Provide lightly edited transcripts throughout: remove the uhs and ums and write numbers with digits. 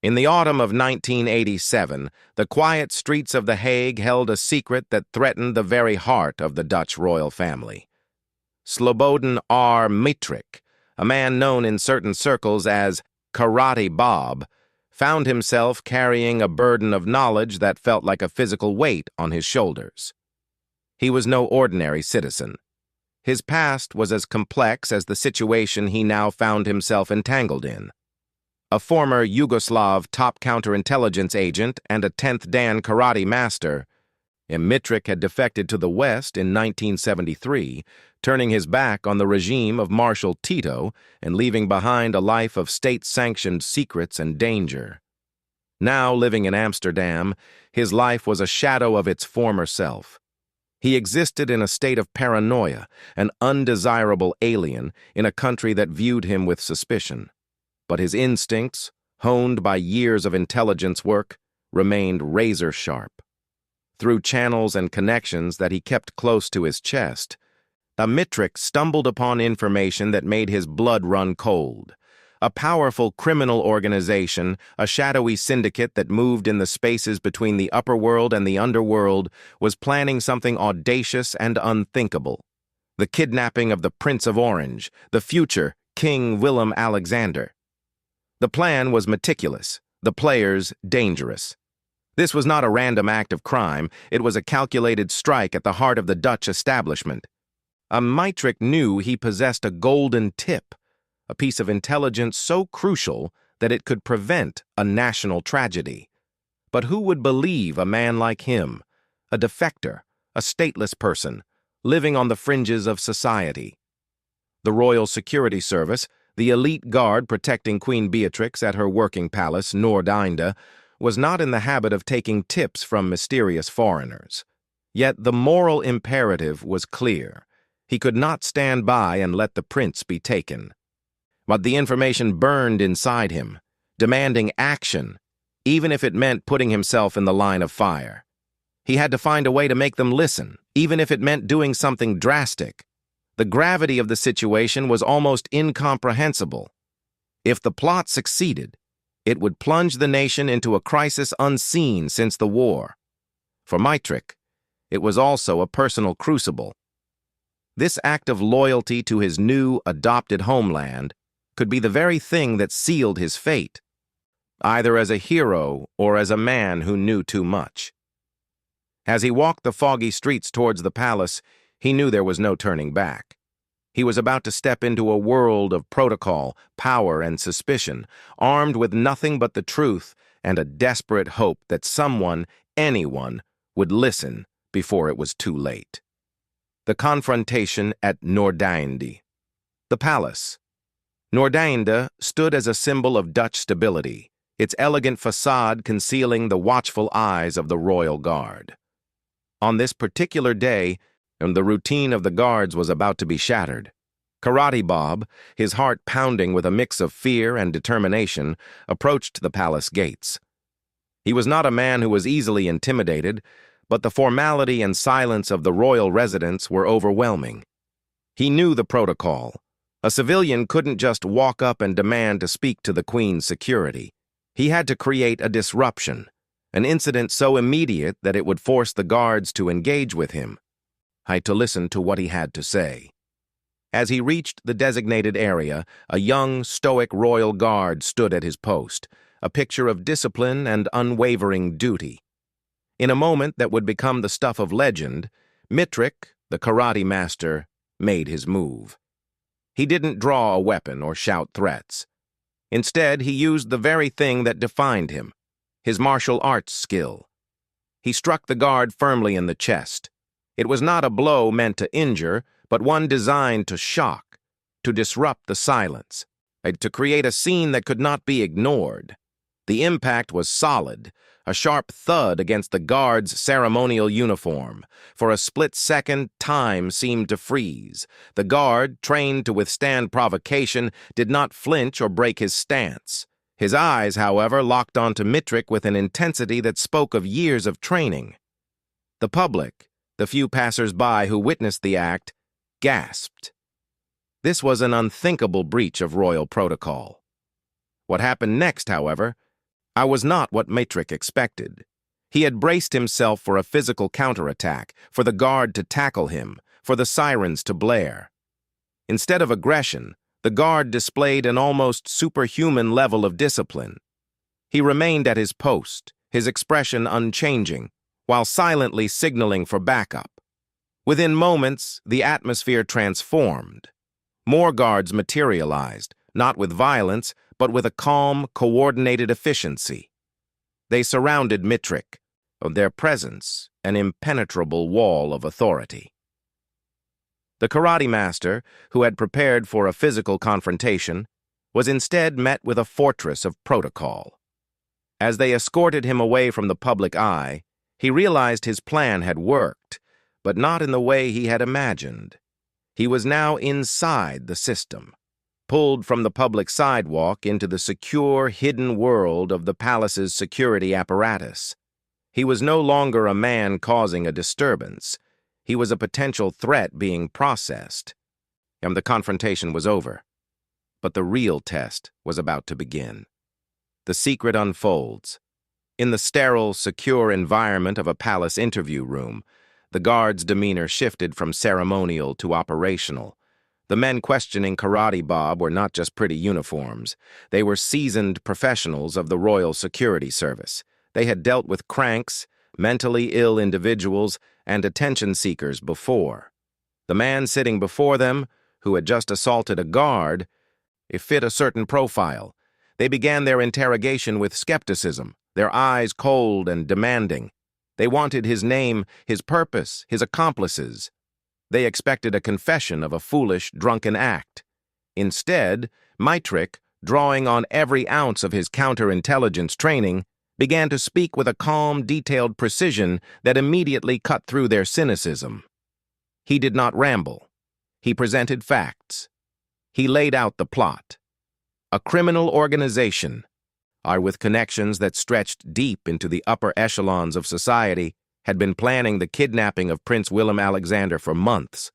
In the autumn of 1987, the quiet streets of The Hague held a secret that threatened the very heart of the Dutch royal family. Slobodan R. Maitrich, a man known in certain circles as Karate Bob, found himself carrying a burden of knowledge that felt like a physical weight on his shoulders. He was no ordinary citizen. His past was as complex as the situation he now found himself entangled in. A former Yugoslav top counterintelligence agent and a 10th Dan karate master, Maitrich had defected to the West in 1973, turning his back on the regime of Marshal Tito and leaving behind a life of state-sanctioned secrets and danger. Now living in Amsterdam, his life was a shadow of its former self. He existed in a state of paranoia, an undesirable alien in a country that viewed him with suspicion. But his instincts, honed by years of intelligence work, remained razor-sharp. Through channels and connections that he kept close to his chest, Maitrich stumbled upon information that made his blood run cold. A powerful criminal organization, a shadowy syndicate that moved in the spaces between the upper world and the underworld, was planning something audacious and unthinkable. The kidnapping of the Prince of Orange, the future King Willem-Alexander. The plan was meticulous, the players dangerous. This was not a random act of crime, it was a calculated strike at the heart of the Dutch establishment. Maitrich knew he possessed a golden tip, a piece of intelligence so crucial that it could prevent a national tragedy. But who would believe a man like him, a defector, a stateless person, living on the fringes of society? The Royal Security Service, the elite guard protecting Queen Beatrix at her working palace, Noordeinde, was not in the habit of taking tips from mysterious foreigners. Yet the moral imperative was clear. He could not stand by and let the prince be taken. But the information burned inside him, demanding action, even if it meant putting himself in the line of fire. He had to find a way to make them listen, even if it meant doing something drastic. The gravity of the situation was almost incomprehensible. If the plot succeeded, it would plunge the nation into a crisis unseen since the war. For Maitrich, it was also a personal crucible. This act of loyalty to his new, adopted homeland could be the very thing that sealed his fate, either as a hero or as a man who knew too much. As he walked the foggy streets towards the palace, he knew there was no turning back. He was about to step into a world of protocol, power, and suspicion, armed with nothing but the truth and a desperate hope that someone, anyone, would listen before it was too late. The confrontation at Noordeinde. The palace. Noordeinde stood as a symbol of Dutch stability, its elegant facade concealing the watchful eyes of the royal guard. On this particular day, the routine of the guards was about to be shattered. Karate Bob, his heart pounding with a mix of fear and determination, approached the palace gates. He was not a man who was easily intimidated, but the formality and silence of the royal residence were overwhelming. He knew the protocol. A civilian couldn't just walk up and demand to speak to the Queen's security. He had to create a disruption, an incident so immediate that it would force the guards to engage with him, to listen to what he had to say. As he reached the designated area, a young, stoic royal guard stood at his post, a picture of discipline and unwavering duty. In a moment that would become the stuff of legend, Maitrich, the karate master, made his move. He didn't draw a weapon or shout threats. Instead, he used the very thing that defined him, his martial arts skill. He struck the guard firmly in the chest. It was not a blow meant to injure, but one designed to shock, to disrupt the silence, to create a scene that could not be ignored. The impact was solid, a sharp thud against the guard's ceremonial uniform. For a split second, time seemed to freeze. The guard, trained to withstand provocation, did not flinch or break his stance. His eyes, however, locked onto Maitrich with an intensity that spoke of years of training. The public, the few passers-by who witnessed the act, gasped. This was an unthinkable breach of royal protocol. What happened next, however, I was not what Matrick expected. He had braced himself for a physical counterattack, for the guard to tackle him, for the sirens to blare. Instead of aggression, the guard displayed an almost superhuman level of discipline. He remained at his post, his expression unchanging, while silently signaling for backup. Within moments, the atmosphere transformed. More guards materialized, not with violence, but with a calm, coordinated efficiency. They surrounded Matrick, their presence an impenetrable wall of authority. The karate master, who had prepared for a physical confrontation, was instead met with a fortress of protocol. As they escorted him away from the public eye, he realized his plan had worked, but not in the way he had imagined. He was now inside the system, pulled from the public sidewalk into the secure, hidden world of the palace's security apparatus. He was no longer a man causing a disturbance. He was a potential threat being processed. And the confrontation was over. But the real test was about to begin. The secret unfolds. In the sterile, secure environment of a palace interview room, the guard's demeanor shifted from ceremonial to operational. The men questioning Karate Bob were not just pretty uniforms. They were seasoned professionals of the Royal Security Service. They had dealt with cranks, mentally ill individuals, and attention seekers before. The man sitting before them, who had just assaulted a guard, fit a certain profile. They began their interrogation with skepticism, their eyes cold and demanding. They wanted his name, his purpose, his accomplices. They expected a confession of a foolish, drunken act. Instead, Matrick, drawing on every ounce of his counterintelligence training, began to speak with a calm, detailed precision that immediately cut through their cynicism. He did not ramble. He presented facts. He laid out the plot. A criminal organization, with connections that stretched deep into the upper echelons of society, had been planning the kidnapping of Prince Willem-Alexander for months.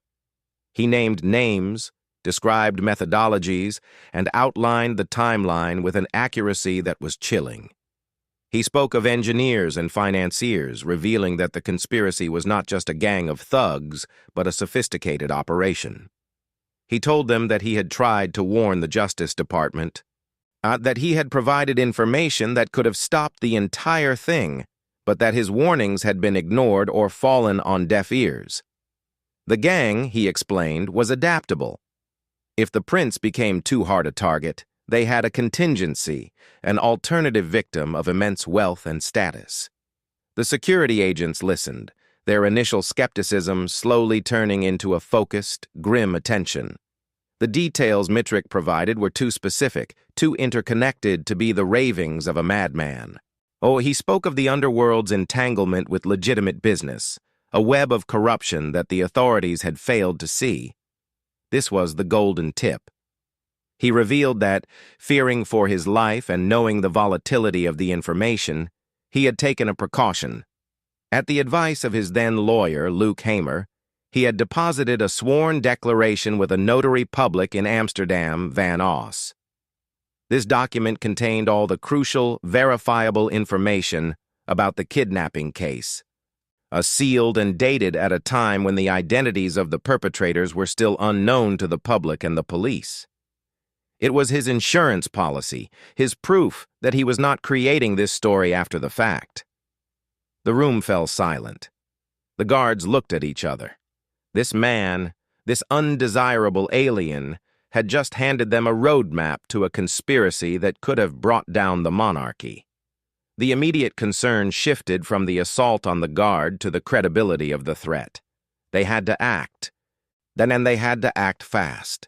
He named names, described methodologies, and outlined the timeline with an accuracy that was chilling. He spoke of engineers and financiers, revealing that the conspiracy was not just a gang of thugs, but a sophisticated operation. He told them that he had tried to warn the Justice Department, that he had provided information that could have stopped the entire thing, but that his warnings had been ignored or fallen on deaf ears. The gang, he explained, was adaptable. If the prince became too hard a target, they had a contingency, an alternative victim of immense wealth and status. The security agents listened, their initial skepticism slowly turning into a focused, grim attention. The details Matrick provided were too specific, too interconnected to be the ravings of a madman. He spoke of the underworld's entanglement with legitimate business, a web of corruption that the authorities had failed to see. This was the golden tip. He revealed that, fearing for his life and knowing the volatility of the information, he had taken a precaution. At the advice of his then lawyer, Luke Hamer, he had deposited a sworn declaration with a notary public in Amsterdam, Van Os. This document contained all the crucial, verifiable information about the kidnapping case, sealed and dated at a time when the identities of the perpetrators were still unknown to the public and the police. It was his insurance policy, his proof that he was not creating this story after the fact. The room fell silent. The guards looked at each other. This man, this undesirable alien, had just handed them a roadmap to a conspiracy that could have brought down the monarchy. The immediate concern shifted from the assault on the guard to the credibility of the threat. They had to act. And they had to act fast.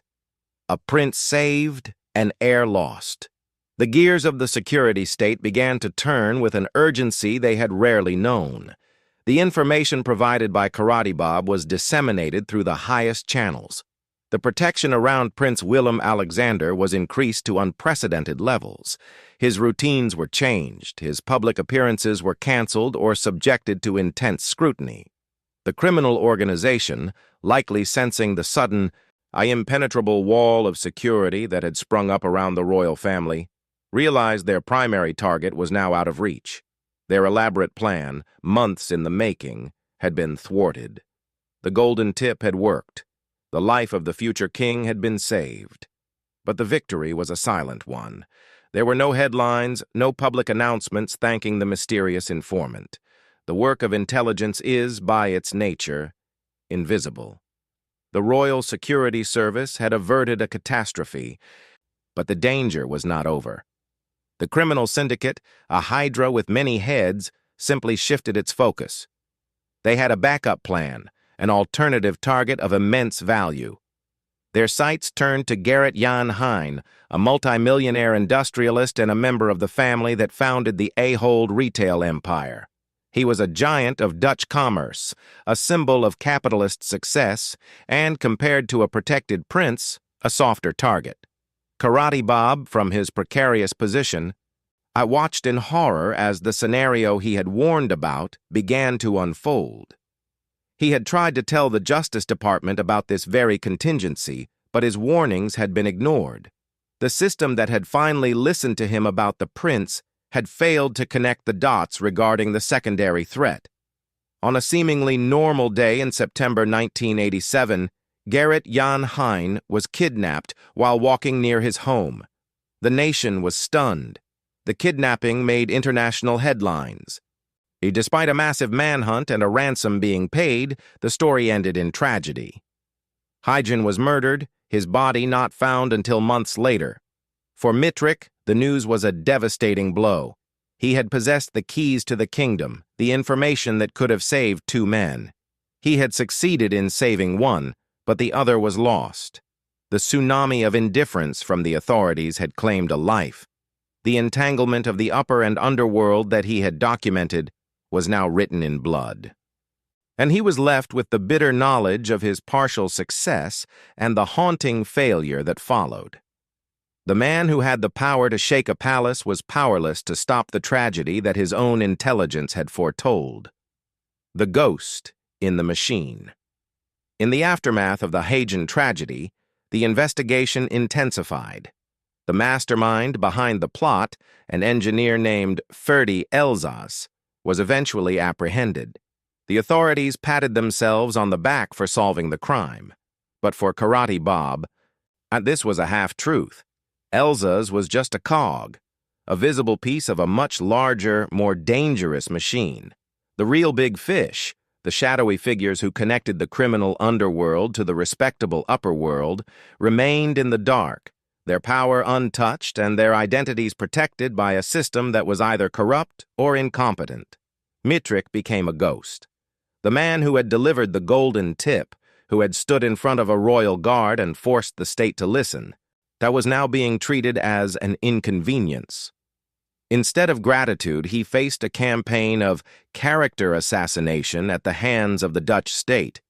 A prince saved, an heir lost. The gears of the security state began to turn with an urgency they had rarely known. The information provided by Karate Bob was disseminated through the highest channels. The protection around Prince Willem-Alexander was increased to unprecedented levels. His routines were changed, his public appearances were canceled or subjected to intense scrutiny. The criminal organization, likely sensing the sudden, impenetrable wall of security that had sprung up around the royal family, realized their primary target was now out of reach. Their elaborate plan, months in the making, had been thwarted. The golden tip had worked. The life of the future king had been saved. But the victory was a silent one. There were no headlines, no public announcements thanking the mysterious informant. The work of intelligence is, by its nature, invisible. The Royal Security Service had averted a catastrophe, but the danger was not over. The criminal syndicate, a hydra with many heads, simply shifted its focus. They had a backup plan, an alternative target of immense value. Their sights turned to Gerrit Jan Hein, a multimillionaire industrialist and a member of the family that founded the Ahold retail empire. He was a giant of Dutch commerce, a symbol of capitalist success, and, compared to a protected prince, a softer target. Karate Bob, from his precarious position, I watched in horror as the scenario he had warned about began to unfold. He had tried to tell the Justice Department about this very contingency, but his warnings had been ignored. The system that had finally listened to him about the prince had failed to connect the dots regarding the secondary threat. On a seemingly normal day in September 1987, Gerrit Jan Hein was kidnapped while walking near his home. The nation was stunned. The kidnapping made international headlines. Despite a massive manhunt and a ransom being paid, the story ended in tragedy. Hein was murdered, his body not found until months later. For Mitrick, the news was a devastating blow. He had possessed the keys to the kingdom, the information that could have saved two men. He had succeeded in saving one, but the other was lost. The tsunami of indifference from the authorities had claimed a life. The entanglement of the upper and underworld that he had documented was now written in blood. And he was left with the bitter knowledge of his partial success and the haunting failure that followed. The man who had the power to shake a palace was powerless to stop the tragedy that his own intelligence had foretold. The ghost in the machine. In the aftermath of the Hagen tragedy, the investigation intensified. The mastermind behind the plot, an engineer named Ferdi Elzas, was eventually apprehended. The authorities patted themselves on the back for solving the crime. But for Karate Bob, this was a half-truth. Elzas was just a cog, a visible piece of a much larger, more dangerous machine. The real big fish, the shadowy figures who connected the criminal underworld to the respectable upper world, remained in the dark, their power untouched and their identities protected by a system that was either corrupt or incompetent. Mitrick became a ghost. The man who had delivered the golden tip, who had stood in front of a royal guard and forced the state to listen, that was now being treated as an inconvenience. Instead of gratitude, he faced a campaign of character assassination at the hands of the Dutch state.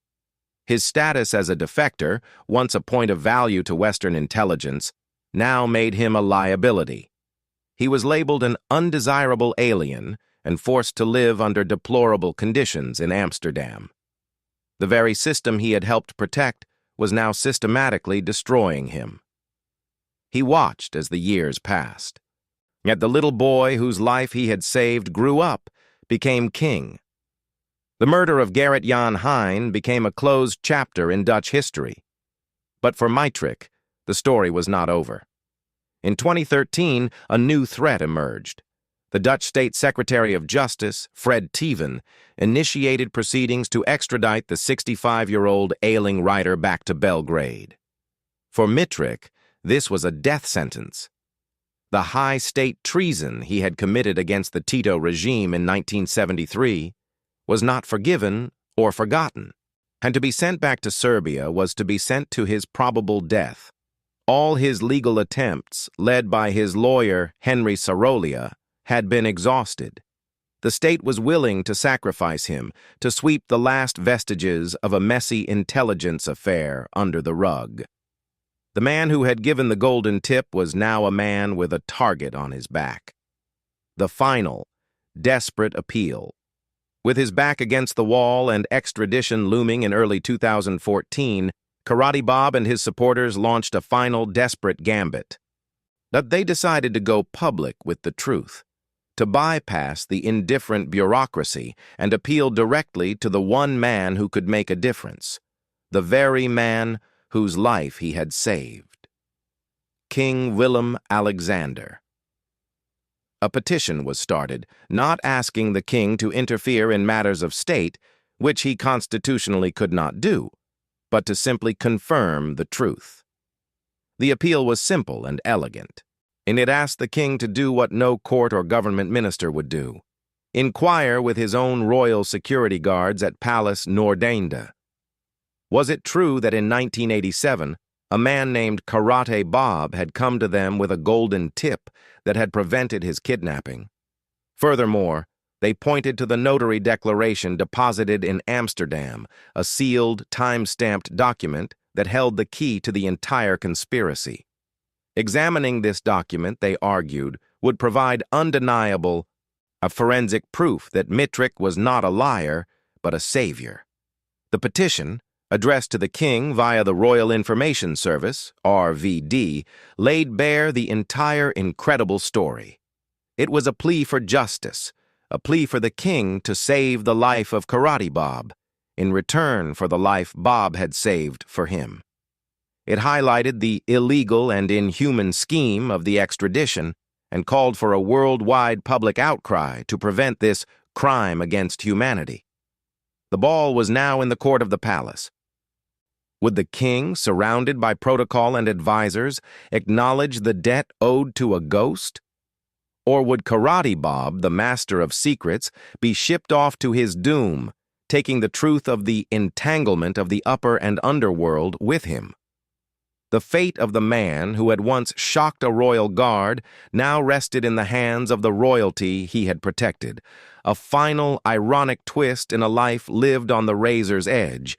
His status as a defector, once a point of value to Western intelligence, now made him a liability. He was labeled an undesirable alien and forced to live under deplorable conditions in Amsterdam. The very system he had helped protect was now systematically destroying him. He watched as the years passed. Yet the little boy whose life he had saved grew up, became king. The murder of Gerrit Jan Hein became a closed chapter in Dutch history. But for Mitrick, the story was not over. In 2013, a new threat emerged. The Dutch State Secretary of Justice, Fred Teven, initiated proceedings to extradite the 65-year-old ailing writer back to Belgrade. For Mitrick, this was a death sentence. The high state treason he had committed against the Tito regime in 1973 was not forgiven or forgotten, and to be sent back to Serbia was to be sent to his probable death. All his legal attempts, led by his lawyer, Henry Sarolia, had been exhausted. The state was willing to sacrifice him, to sweep the last vestiges of a messy intelligence affair under the rug. The man who had given the golden tip was now a man with a target on his back. The final, desperate appeal. With his back against the wall and extradition looming in early 2014, Karate Bob and his supporters launched a final desperate gambit. But they decided to go public with the truth, to bypass the indifferent bureaucracy and appeal directly to the one man who could make a difference, the very man whose life he had saved. King Willem-Alexander. A petition was started, not asking the king to interfere in matters of state, which he constitutionally could not do, but to simply confirm the truth. The appeal was simple and elegant, and it asked the king to do what no court or government minister would do: inquire with his own royal security guards at Palace Noordeinde. Was it true that in 1987, a man named Karate Bob had come to them with a golden tip that had prevented his kidnapping? Furthermore, they pointed to the notary declaration deposited in Amsterdam, a sealed, time-stamped document that held the key to the entire conspiracy. Examining this document, they argued, would provide undeniable forensic proof that Mittrick was not a liar, but a savior. The petition, addressed to the king via the Royal Information Service, RVD, laid bare the entire incredible story. It was a plea for justice, a plea for the king to save the life of Karate Bob, in return for the life Bob had saved for him. It highlighted the illegal and inhuman scheme of the extradition and called for a worldwide public outcry to prevent this crime against humanity. The ball was now in the court of the palace. Would the king, surrounded by protocol and advisors, acknowledge the debt owed to a ghost? Or would Karate Bob, the master of secrets, be shipped off to his doom, taking the truth of the entanglement of the upper and underworld with him? The fate of the man who had once shocked a royal guard now rested in the hands of the royalty he had protected, a final, ironic twist in a life lived on the razor's edge,